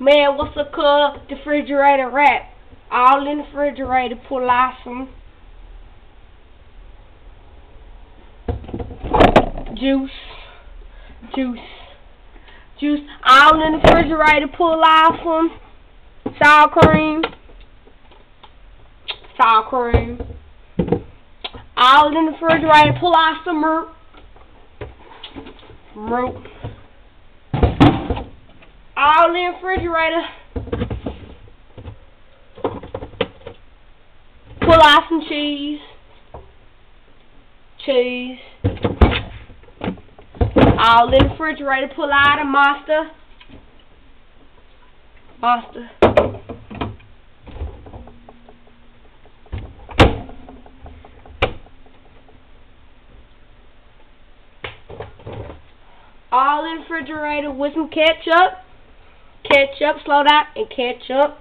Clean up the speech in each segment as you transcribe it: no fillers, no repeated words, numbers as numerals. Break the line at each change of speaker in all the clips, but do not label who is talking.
Man, what's a cool refrigerator wrap? All in the refrigerator, pull out some juice. All in the refrigerator, pull out some sour cream. All in the refrigerator, pull out some milk. All in the refrigerator, pull out some cheese. All in the refrigerator, pull out a monster. All in the refrigerator with some ketchup. Slow down, and ketchup.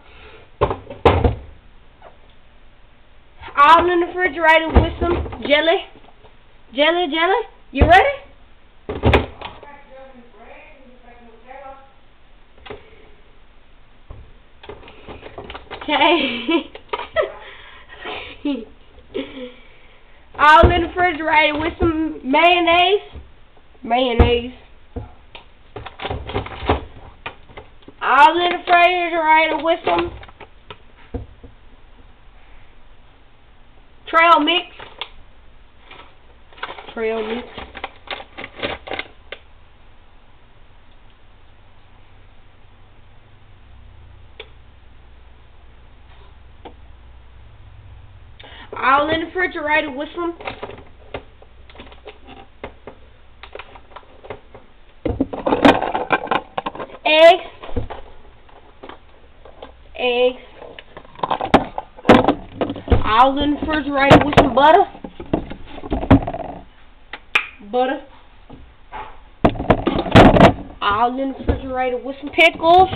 All in the refrigerator with some jelly. You ready? Okay. All in the refrigerator with some mayonnaise. All in the refrigerator with some trail mix. All in the refrigerator with some eggs. All in the refrigerator with some butter. All in the refrigerator with some pickles.